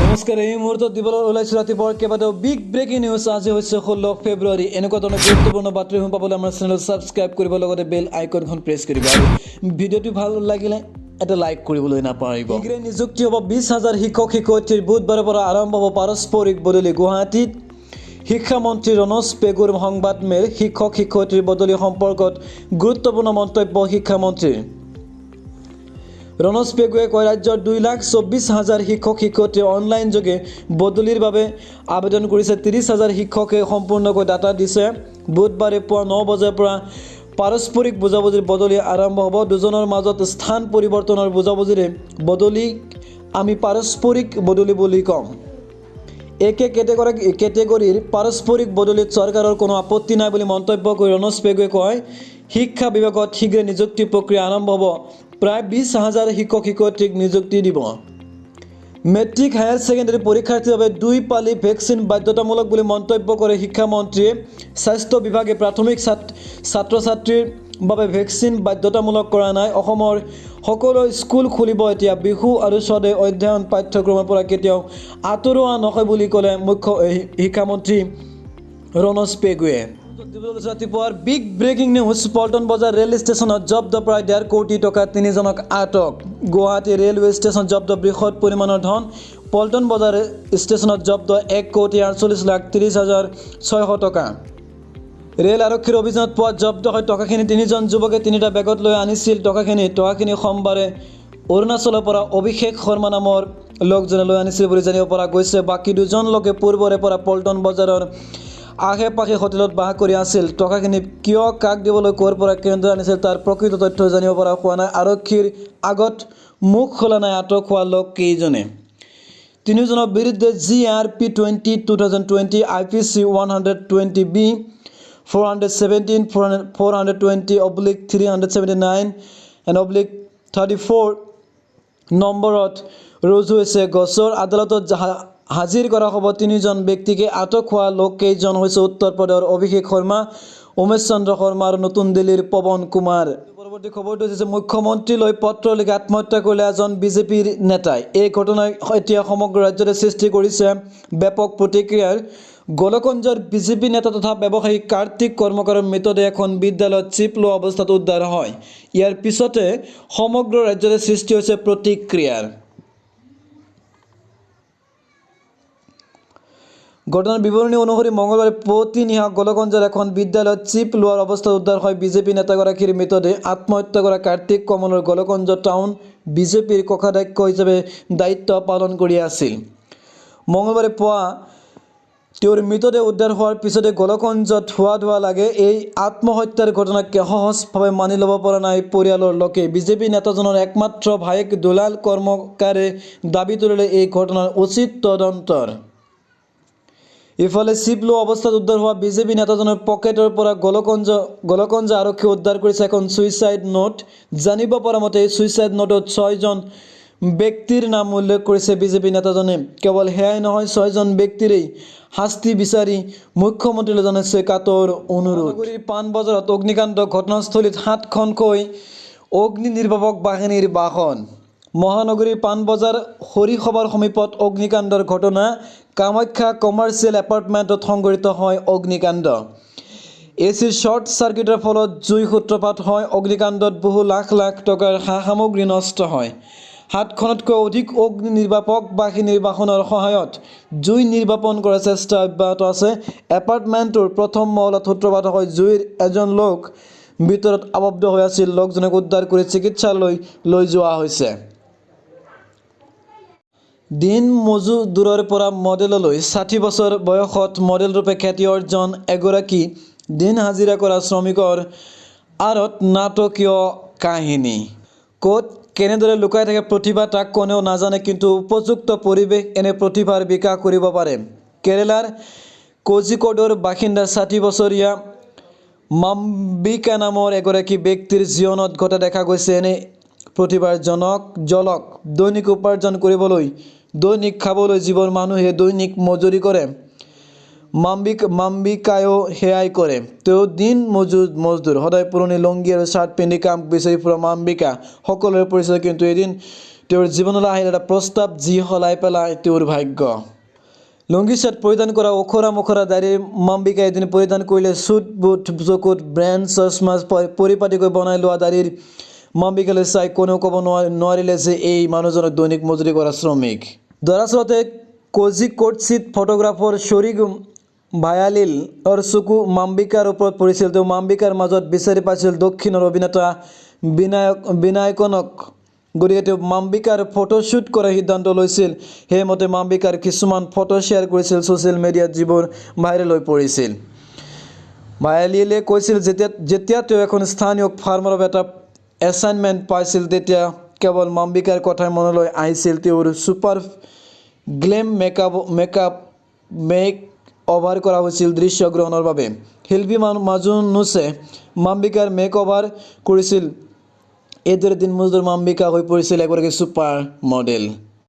নমস্কাৰ এই মুহূৰ্তত দিবলৈ ওলাইছোঁ ৰাতিপুৱাৰ কেইবাটাও বিগ ব্ৰেকিং নিউজ। আজি হৈছে 16 ফেব্ৰুৱাৰী। এনেকুৱা ধৰণৰ গুৰুত্বপূৰ্ণ বাতৰিসমূহ পাবলৈ আমাৰ চেনেল ছাবস্ক্ৰাইব কৰিব, লগতে বেল আইকনখন প্ৰেছ কৰিব আৰু ভিডিঅ'টো ভাল লাগিলে এটা লাইক কৰিবলৈ নাপাহৰিব। শীঘ্ৰে নিযুক্তি হ'ব 20,000 শিক্ষক শিক্ষয়িত্ৰীৰ। বুধবাৰৰ পৰা আৰম্ভ হ'ব পাৰস্পৰিক বদলি। গুৱাহাটীত শিক্ষামন্ত্ৰী ৰণোজ পেগুৰ সংবাদমেল। শিক্ষক শিক্ষয়িত্ৰীৰ বদলি সম্পৰ্কত গুৰুত্বপূৰ্ণ মন্তব্য শিক্ষামন্ত্ৰীৰ। ৰণোজ পেগুৱে কয়, ৰাজ্যৰ 2,24,000 শিক্ষক শিক্ষয়িত্ৰী অনলাইন যোগে বদলিৰ বাবে আবেদন কৰিছে। 30,000 শিক্ষকে সম্পূৰ্ণকৈ ডাটা দিছে। বুধবাৰে পুৱা 9 বজাৰ পৰা পাৰস্পৰিক বুজাবুজিৰ বদলি আৰম্ভ হ'ব। দুজনৰ মাজত স্থান পৰিৱৰ্তনৰ বুজাবুজিৰে বদলিক আমি পাৰস্পৰিক বদলি বুলি কওঁ। একে কেটেগৰীৰ পাৰস্পৰিক বদলিত চৰকাৰৰ কোনো আপত্তি নাই বুলি মন্তব্য কৰি ৰণোজ পেগুৱে কয়, শিক্ষা বিভাগত শীঘ্ৰে নিযুক্তি প্ৰক্ৰিয়া আৰম্ভ হ'ব। প্ৰায় 20,000 শিক্ষক শিক্ষয়িত্ৰীক নিযুক্তি দিব। মেট্ৰিক হায়াৰ ছেকেণ্ডাৰী পৰীক্ষাৰ্থীৰ বাবে 2 পালি ভেকচিন বাধ্যতামূলক বুলি মন্তব্য কৰে শিক্ষামন্ত্ৰীয়ে। স্বাস্থ্য বিভাগে প্ৰাথমিক ছাত্ৰ ছাত্ৰীৰ বাবে ভেকচিন বাধ্যতামূলক কৰা নাই। অসমৰ সকলো স্কুল খুলিব এতিয়া। বিহু আৰু স্বদেশ অধ্যয়ন পাঠ্যক্ৰমৰ পৰা কেতিয়াও আঁতৰোৱা নহয় বুলি ক'লে মুখ্য শিক্ষামন্ত্ৰী ৰণোজ পেগুৱে। ৰাতিপুৱাৰ বিগ ব্ৰেকিং নিউজ। পল্টন বজাৰ ৰেল ষ্টেচনত জব্দ প্ৰায় 1.5 কোটি টকা, 3জনক আটক। গুৱাহাটী ৰেলৱে ষ্টেচন জব্দ বৃহৎ পৰিমাণৰ ধন। পল্টন বজাৰ ষ্টেচনত জব্দ 1,48,30,600 টকা। ৰেল আৰক্ষীৰ অভিযানত পোৱা জব্দ হয় টকাখিনি। 3জন যুৱকে 3টা বেগত লৈ আনিছিল টকাখিনি সোমবাৰে অৰুণাচলৰ পৰা অভিষেক শৰ্মা নামৰ লোকজনে লৈ আনিছিল বুলি জানিব পৰা গৈছে। বাকী 2জন লোকে পূৰ্বৰে পৰা পল্টন বজাৰৰ আশে পাশে হোটেলত বাস কৰি আছিল। টকাখিনি কিয়, কাক দিবলৈ, ক'ৰ পৰা কেনেদৰে আনিছিল তাৰ প্ৰকৃত তথ্য জানিব পৰা হোৱা নাই। আৰক্ষীৰ আগত মুখ খোলা নাই আটক হোৱা লোক কেইজনে। 3জনৰ বিৰুদ্ধে GRP 2020 IPC 120B 417 420/379 and/34 নম্বৰত ৰুজু হৈছে গোচৰ। আদালতত হাজিৰ কৰা হ'ব 3জন ব্যক্তিকে। আটক হোৱা লোক কেইজন হৈছে উত্তৰ প্ৰদেশৰ অভিষেক শৰ্মা, উমেশ চন্দ্ৰ শৰ্মা আৰু নতুন দিল্লীৰ পৱন কুমাৰ। পৰৱৰ্তী খবৰটো হৈছে মুখ্যমন্ত্ৰীলৈ পত্ৰ লিখি আত্মহত্যা কৰিলে এজন বিজেপিৰ নেতাই। এই ঘটনাই এতিয়া সমগ্ৰ ৰাজ্যতে সৃষ্টি কৰিছে ব্যাপক প্ৰতিক্ৰিয়াৰ। গোলকগঞ্জৰ বিজেপি নেতা তথা ব্যৱসায়ী কাৰ্তিক কৰ্মকাৰৰ মৃতদেহ এখন বিদ্যালয়ত চিপ লোৱা অৱস্থাত উদ্ধাৰ হয়। ইয়াৰ পিছতে সমগ্ৰ ৰাজ্যতে সৃষ্টি হৈছে প্ৰতিক্ৰিয়াৰ। ঘটনাৰ বিৱৰণী অনুসৰি মঙলবাৰে পুৱতি নিশা গোলকগঞ্জৰ এখন বিদ্যালয়ত চিপ লোৱাৰ অৱস্থাত উদ্ধাৰ হয় বিজেপি নেতাগৰাকীৰ মৃতদেহ। আত্মহত্যা কৰা কাৰ্তিক কমলৰ গোলকগঞ্জ টাউন বিজেপিৰ কোষাধ্যক্ষ হিচাপে দায়িত্ব পালন কৰি আছিল। মঙলবাৰে পুৱা তেওঁৰ মৃতদেহ উদ্ধাৰ হোৱাৰ পিছতে গোলকগঞ্জত হোৱা লাগে। এই আত্মহত্যাৰ ঘটনাক সহজভাৱে মানি ল'ব পৰা নাই পৰিয়ালৰ লোকে। বিজেপি নেতাজনৰ একমাত্ৰ ভায়েক দুলাল কৰ্মকাৰে দাবী তুলিলে এই ঘটনাৰ উচিত তদন্তৰ। ইফালে চিপ লোৱা অৱস্থাত উদ্ধাৰ হোৱা বিজেপি নেতাজনৰ পকেটৰ পৰা গোলকগঞ্জ আৰক্ষী উদ্ধাৰ কৰিছে এখন ছুইচাইড নোট। জানিব পৰা মতে এই ছুইচাইড নোটত 6জন ব্যক্তিৰ নাম উল্লেখ কৰিছে বিজেপি নেতাজনে। কেৱল সেয়াই নহয়, 6জন ব্যক্তিৰেই শাস্তি বিচাৰি মুখ্যমন্ত্ৰীলৈ জনাইছে কাতৰ অনুৰোধ। পাণবজাৰত অগ্নিকাণ্ড। ঘটনাস্থলীত 7খনকৈ অগ্নি নিৰ্বাপক বাহিনীৰ বাহন। মহানগৰীৰ পাণবজাৰ হৰিসভাৰ সমীপত অগ্নিকাণ্ডৰ ঘটনা। কামাখ্যা কমাৰ্চিয়েল এপাৰ্টমেণ্টত সংঘটিত হয় অগ্নিকাণ্ড। এচিৰ শ্বৰ্ট চাৰ্কিটৰ ফলত জুই সূত্ৰপাত হয়। অগ্নিকাণ্ডত বহু লাখ লাখ টকাৰ সা সামগ্ৰী নষ্ট হয়। 7খনতকৈ অধিক অগ্নি নিৰ্বাপক বাহিনীৰ বাহনৰ সহায়ত জুই নিৰ্বাপন কৰাৰ চেষ্টা অব্যাহত আছে। এপাৰ্টমেণ্টটোৰ প্ৰথম মহলত সূত্ৰপাত হয় জুইৰ। এজন লোক ভিতৰত আবদ্ধ হৈ আছিল। লোকজনক উদ্ধাৰ কৰি চিকিৎসালয়লৈ লৈ যোৱা হৈছে। দিন মজুদুৰৰ পৰা মডেললৈ। 60 বছৰ বয়সত মডেল ৰূপে খ্যাতি অৰ্জন এগৰাকী দিন হাজিৰা কৰা শ্ৰমিকৰ আঁৰত নাটকীয় কাহিনী। ক'ত কেনেদৰে লুকাই থাকে প্ৰতিভা তাক কোনেও নাজানে, কিন্তু উপযুক্ত পৰিৱেশ এনে প্ৰতিভাৰ বিকাশ কৰিব পাৰে। কেৰেলাৰ কোঝিকোডৰ বাসিন্দা 60 বছৰীয়া মাম্বিকা নামৰ এগৰাকী ব্যক্তিৰ জীৱনত ঘটা দেখা গৈছে এনে প্ৰতিভাৰ জলক। দৈনিক উপাৰ্জন কৰিবলৈ, দৈনিক খাবলৈ যিবোৰ মানুহে দৈনিক মজুৰি কৰে, মাম্বিকায়ো সেয়াই কৰে। তেওঁ দিন মজদুৰ, সদায় পুৰণি লুংগি আৰু চাৰ্ট পিন্ধি কাম বিচাৰি ফুৰা মাম্বিকা সকলোৰে পৰিচয়। কিন্তু এদিন তেওঁৰ জীৱনলৈ আহিল এটা প্ৰস্তাৱ যি সলাই পেলাই তেওঁৰ ভাগ্য লুংগি চাৰ্ট পৰিধান কৰা ওখৰা মুখৰা দাড়িৰ মাম্বিকা এদিন পৰিধান কৰিলে চুট বুট চকুত ব্ৰেণ্ড চশমা পৰিপাটিকৈ বনাই লোৱা দাড়িৰ মাম্বিকালৈ চাই কোনেও ক'ব নোৱাৰিলে যে এই মানুহজনক দৈনিক মজুৰি কৰা শ্ৰমিক দৰাচলতে কোজিকোডচিত ফটোগ্ৰাফাৰ শ্বৰীক ভায়ালিলৰ চকু মাম্বিকাৰ ওপৰত পৰিছিল তেওঁ মাম্বিকাৰ মাজত বিচাৰি পাইছিল দক্ষিণৰ অভিনেতা বিনায়কনক গতিকে তেওঁ মাম্বিকাৰ ফটোশ্বুট কৰাৰ সিদ্ধান্ত লৈছিল সেইমতে মাম্বিকাৰ কিছুমান ফটো শ্বেয়াৰ কৰিছিল ছ'চিয়েল মিডিয়াত যিবোৰ ভাইৰেল হৈ পৰিছিল ভায়ালিলে কৈছিল যেতিয়া তেওঁ এখন স্থানীয় ফাৰ্মৰ এটা এছাইনমেণ্ট পাইছিল তেতিয়া কেৱল মাম্বিকাৰ কথাই মনলৈ আহিছিল তেওঁৰ ছুপাৰ গ্লেম মেক অভাৰ কৰা হৈছিল দৃশ্য গ্ৰহণৰ বাবে শিল্পী মাজুনুছে মাম্বিকাৰ মেক অভাৰ কৰিছিল এইদৰে দিন মজদুৰ মাম্বিকা হৈ পৰিছিল এগৰাকী ছুপাৰ মডেল